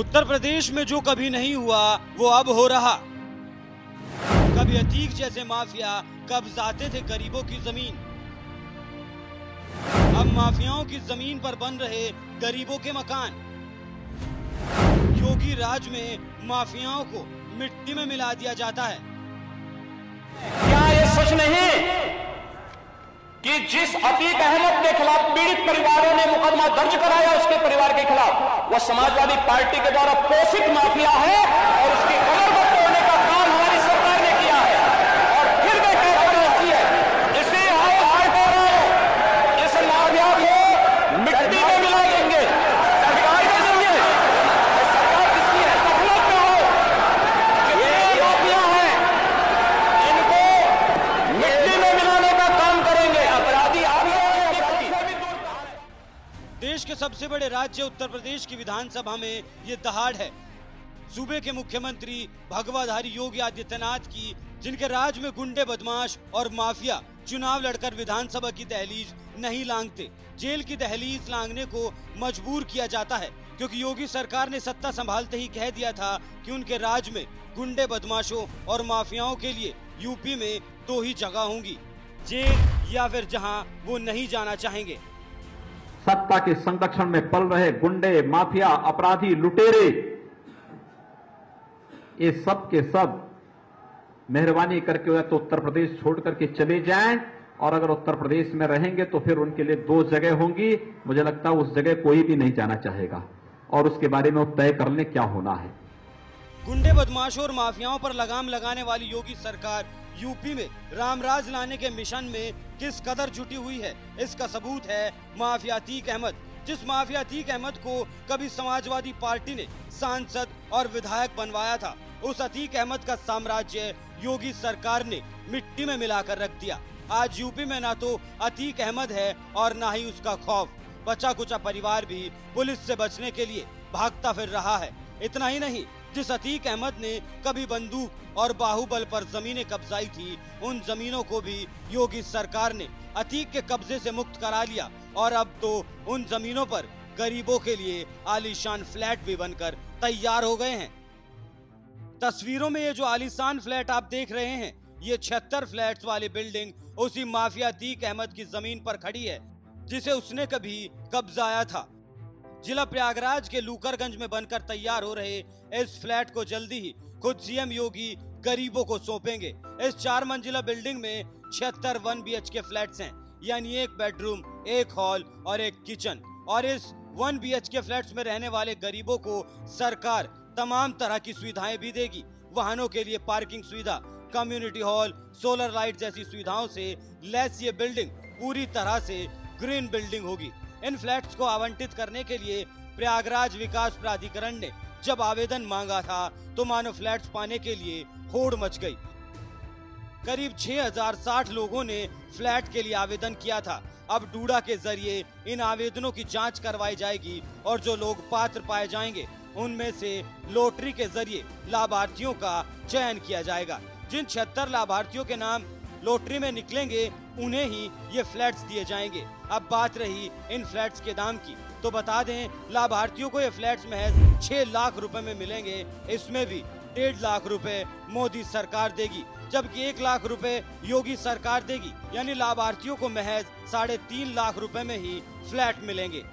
उत्तर प्रदेश में जो कभी नहीं हुआ वो अब हो रहा। कभी अतीक जैसे माफिया कब्जाते थे गरीबों की जमीन, अब माफियाओं की जमीन पर बन रहे गरीबों के मकान। योगी राज में माफियाओं को मिट्टी में मिला दिया जाता है। क्या ये सच नहीं कि जिस अतीक अहमद के खिलाफ पीड़ित परिवारों ने मुकदमा दर्ज कराया उसके परिवार के खिलाफ, वह समाजवादी पार्टी के द्वारा पोषित माफिया है और उसकी कमर को तोड़ने का काम हमारी सरकार ने किया है। और फिर मैं कहता हूं इसे इस माफिया को मिट्टी में मिला देंगे। सरकार देंगे, सरकार किसकी है? गफलत में हो। ये माफिया है, इनको मिट्टी में मिलाने का काम करेंगे। अपराधी देश के सबसे बड़े राज्य उत्तर प्रदेश की विधानसभा में ये दहाड़ है। सूबे के मुख्यमंत्री भगवाधारी योगी आदित्यनाथ की, जिनके राज में गुंडे, बदमाश और माफिया चुनाव लड़कर विधानसभा की दहलीज नहीं लांघते, जेल की दहलीज लांघने को मजबूर किया जाता है, क्योंकि योगी सरकार ने सत्ता संभालते ही कह दिया था कि उनके राज में गुंडे, बदमाशों और माफियाओं के लिए यूपी में 2 ही जगह होंगी, जेल या फिर जहां वो नहीं जाना चाहेंगे। सत्ता के संरक्षण में पल रहे गुंडे, माफिया, अपराधी, लुटेरे, ये सब के सब मेहरबानी करके या तो उत्तर प्रदेश छोड़ करके चले जाएं, और अगर उत्तर प्रदेश में रहेंगे तो फिर उनके लिए 2 जगह होंगी। मुझे लगता है उस जगह कोई भी नहीं जाना चाहेगा और उसके बारे में वो तय कर लें क्या होना है। गुंडे, बदमाशों और माफियाओं पर लगाम लगाने वाली योगी सरकार यूपी में रामराज लाने के मिशन में किस कदर जुटी हुई है, इसका सबूत है माफिया अतीक अहमद। जिस माफिया अतीक अहमद को कभी समाजवादी पार्टी ने सांसद और विधायक बनवाया था, उस अतीक अहमद का साम्राज्य योगी सरकार ने मिट्टी में मिलाकर रख दिया। आज यूपी में ना तो अतीक अहमद है और ना ही उसका खौफ। बचा कुचा परिवार भी पुलिस से बचने के लिए भागता फिर रहा है। इतना ही नहीं, जिस अतीक अहमद ने कभी बंदूक और बाहुबल पर जमीनें कब्जाई थी, उन जमीनों को भी योगी सरकार ने अतीक के कब्जे से मुक्त करा लिया और अब तो उन जमीनों पर गरीबों के लिए आलीशान फ्लैट भी बनकर तैयार हो गए हैं। तस्वीरों में ये जो आलीशान फ्लैट आप देख रहे हैं, ये 76 फ्लैट्स वाली बिल्डिंग उसी माफिया अतीक अहमद की जमीन पर खड़ी है, जिसे उसने कभी कब्जाया था। जिला प्रयागराज के लूकरगंज में बनकर तैयार हो रहे इस फ्लैट को जल्दी ही खुद सीएम योगी गरीबों को सौंपेंगे। इस 4 मंजिला बिल्डिंग में 76 1 BHK फ्लैट्स हैं, यानी 1 बेडरूम, 1 हॉल और 1 किचन। और इस 1 BHK फ्लैट्स में रहने वाले गरीबों को सरकार तमाम तरह की सुविधाएं भी देगी। वाहनों के लिए पार्किंग सुविधा, कम्युनिटी हॉल, सोलर लाइट जैसी सुविधाओं से लैस ये बिल्डिंग पूरी तरह से ग्रीन बिल्डिंग होगी। इन फ्लैट्स को आवंटित करने के लिए प्रयागराज विकास प्राधिकरण ने जब आवेदन मांगा था तो मानो फ्लैट्स पाने के लिए होड़ मच गई। करीब 6060 लोगों ने फ्लैट के लिए आवेदन किया था। अब डूडा के जरिए इन आवेदनों की जांच करवाई जाएगी और जो लोग पात्र पाए जाएंगे उनमें से लॉटरी के जरिए लाभार्थियों का चयन किया जाएगा। जिन 76 लाभार्थियों के नाम लॉटरी में निकलेंगे उन्हें ही ये फ्लैट्स दिए जाएंगे। अब बात रही इन फ्लैट्स के दाम की, तो बता दें लाभार्थियों को ये फ्लैट्स महज 6 लाख रुपए में मिलेंगे। इसमें भी 1.5 लाख रुपए मोदी सरकार देगी, जबकि 1 लाख रुपए योगी सरकार देगी, यानी लाभार्थियों को महज 3.5 लाख रुपए में ही फ्लैट मिलेंगे।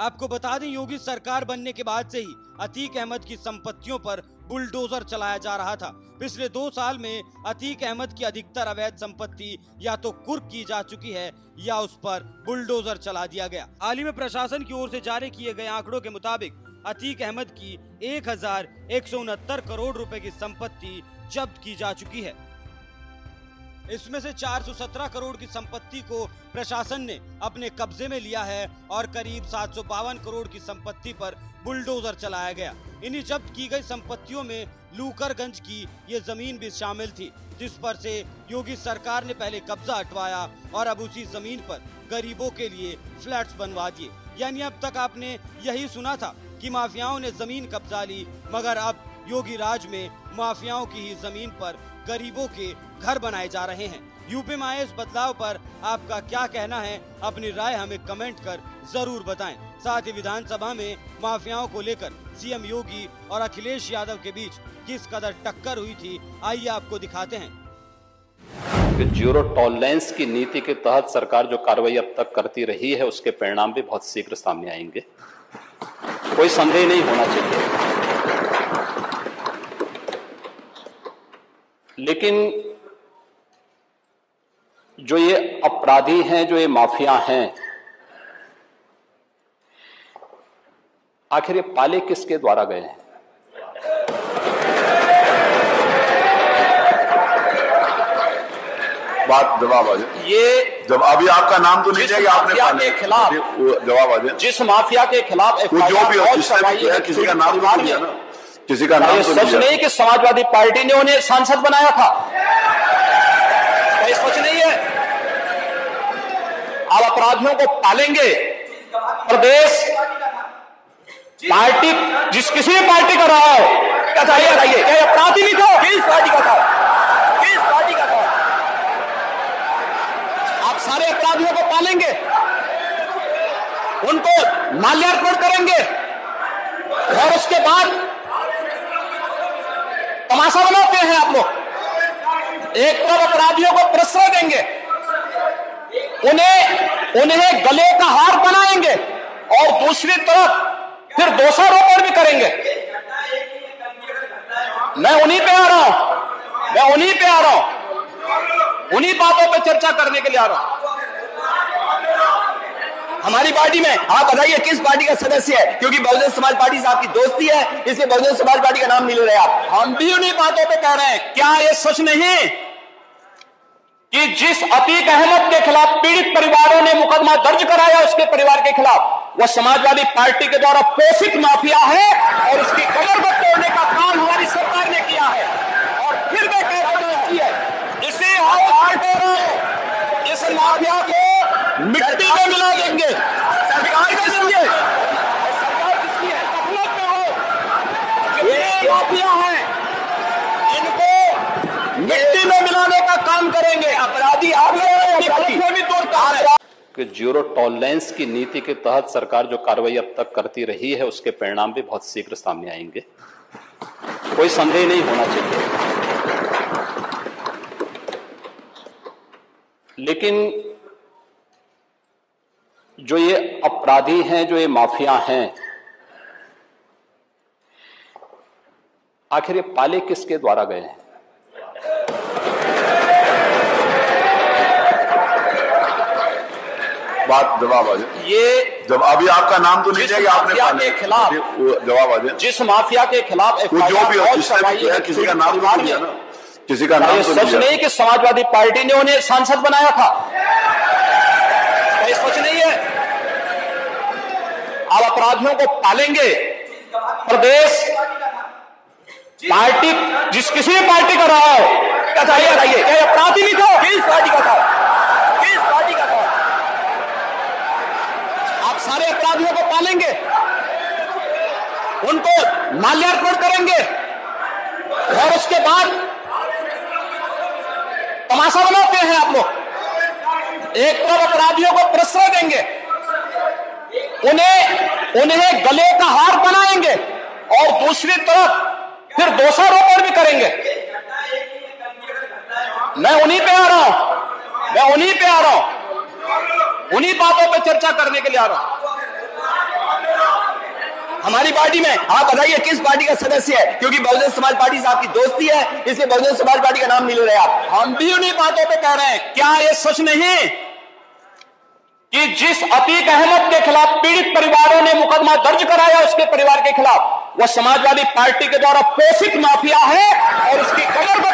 आपको बता दें, योगी सरकार बनने के बाद से ही अतीक अहमद की संपत्तियों पर बुलडोजर चलाया जा रहा था। पिछले 2 साल में अतीक अहमद की अधिकतर अवैध संपत्ति या तो कुर्क की जा चुकी है या उस पर बुलडोजर चला दिया गया। हाल ही में प्रशासन की ओर से जारी किए गए आंकड़ों के मुताबिक अतीक अहमद की 1169 करोड़ रुपए की संपत्ति जब्त की जा चुकी है। इसमें से 417 करोड़ की संपत्ति को प्रशासन ने अपने कब्जे में लिया है और करीब 752 करोड़ की संपत्ति पर बुलडोजर चलाया गया। इन्हीं जब्त की गई संपत्तियों में लूकरगंज की ये जमीन भी शामिल थी, जिस पर से योगी सरकार ने पहले कब्जा हटवाया और अब उसी जमीन पर गरीबों के लिए फ्लैट्स बनवा दिए। यानी अब तक आपने यही सुना था कि माफियाओं ने जमीन कब्जा ली, मगर अब योगी राज में माफियाओं की ही जमीन पर गरीबों के घर बनाए जा रहे हैं। यूपी में आए इस बदलाव पर आपका क्या कहना है? अपनी राय हमें कमेंट कर जरूर बताएं। साथ ही विधानसभा में माफियाओं को लेकर सीएम योगी और अखिलेश यादव के बीच किस कदर टक्कर हुई थी, आइए आपको दिखाते हैं। कि जीरो टॉलरेंस की नीति के तहत सरकार जो कार्रवाई अब तक करती रही है उसके परिणाम भी बहुत शीघ्र सामने आएंगे, कोई संदेह नहीं होना चाहिए। लेकिन जो ये अपराधी हैं, जो ये माफिया हैं, आखिर ये पाले किसके द्वारा गए हैं? बात जवाब आ जाए। ये जब अभी आपका नाम तो नहीं जाएगा, आपने माफिया के खिलाफ जवाब आ जाए। जिस माफिया के खिलाफ जो भी हो, किसी का नाम तो नहीं, किसी का नाम तो सच नहीं कि समाजवादी पार्टी ने उन्हें सांसद बनाया था, ये सच नहीं है। आप अपराधियों को पालेंगे। प्रदेश पार्टी जिस किसी भी पार्टी का रहा हो, बताइए क्या अपराधी नहीं था? किस पार्टी का था? किस पार्टी का था? आप सारे अपराधियों को पालेंगे, उनको माल्यार्पण करेंगे और उसके बाद तमाशा बनाते हैं आप लोग। एक तरफ अपराधियों को प्रश्रय देंगे, उन्हें गले का हार बनाएंगे और दूसरी तरफ फिर दोषारोपण भी करेंगे। मैं उन्हीं पे आ रहा हूं, उन्हीं बातों पे चर्चा करने के लिए आ रहा हूं। हमारी पार्टी में आप बताइए किस पार्टी का सदस्य है? क्योंकि बहुजन समाज पार्टी से आपकी दोस्ती है, इसलिए बहुजन समाज पार्टी का नाम नहीं ले रहे आप। हम भी उन्हीं बातों पे कह रहे हैं। क्या ये सच नहीं कि जिस अतीक अहमद के खिलाफ पीड़ित परिवारों ने मुकदमा दर्ज कराया, उसके परिवार के खिलाफ, वह समाजवादी पार्टी के द्वारा पोषित माफिया है और उसकी कमर को तोड़ने का काम हमारी सरकार ने किया है। और फिर मैं कह रहा हूं, इसे इस माफिया को मिट्टी में मिला देंगे। सरकार किसकी है? सरकार किसकी है? गफलत में हो। ये माफिया है, इनको मिट्टी में मिलाने का काम करेंगे। अपराधी आप में भी तोड़ता है। कि जीरो टॉलरेंस की नीति के तहत सरकार जो कार्रवाई अब तक करती रही है उसके परिणाम भी बहुत शीघ्र सामने आएंगे, कोई संदेह नहीं होना चाहिए। लेकिन जो ये अपराधी हैं, जो ये माफिया हैं, आखिर ये पाले किसके द्वारा गए हैं? बात जवाब आ जाए। ये जब अभी आपका नाम तो नहीं जाएगा, आपने के खिलाफ जवाब आ जाए। जिस माफिया के खिलाफ जो भी हो, किसी का नाम तो नहीं, किसी का नाम तो सच नहीं कि समाजवादी पार्टी ने उन्हें सांसद बनाया था, ये सच नहीं है। आप अपराधियों को पालेंगे। प्रदेश पार्टी जिस किसी भी पार्टी का रहा हो, बताइए क्या अपराधी नहीं था? किस पार्टी का था? किस पार्टी का था? आप सारे अपराधियों को पालेंगे, उनको माल्यार्पण करेंगे और उसके बाद तमाशा बनाते हैं आप लोग। एक तरफ अपराधियों को प्रश्रय देंगे, उन्हें गले का हार बनाएंगे और दूसरी तरफ फिर दोषारोपण भी करेंगे। मैं उन्हीं पे आ रहा हूं, उन्हीं बातों पे चर्चा करने के लिए आ रहा हूं। हमारी पार्टी में आप बताइए किस पार्टी का सदस्य है? क्योंकि बहुजन समाज पार्टी से आपकी दोस्ती है, इसलिए बहुजन समाज पार्टी का नाम नहीं ले रहे आप। हम भी उन्हीं बातों पे कह रहे हैं। क्या ये सच नहीं कि जिस अतीक अहमद के खिलाफ पीड़ित परिवारों ने मुकदमा दर्ज कराया, उसके परिवार के खिलाफ, वह समाजवादी पार्टी के द्वारा पोषित माफिया है और उसकी कमर को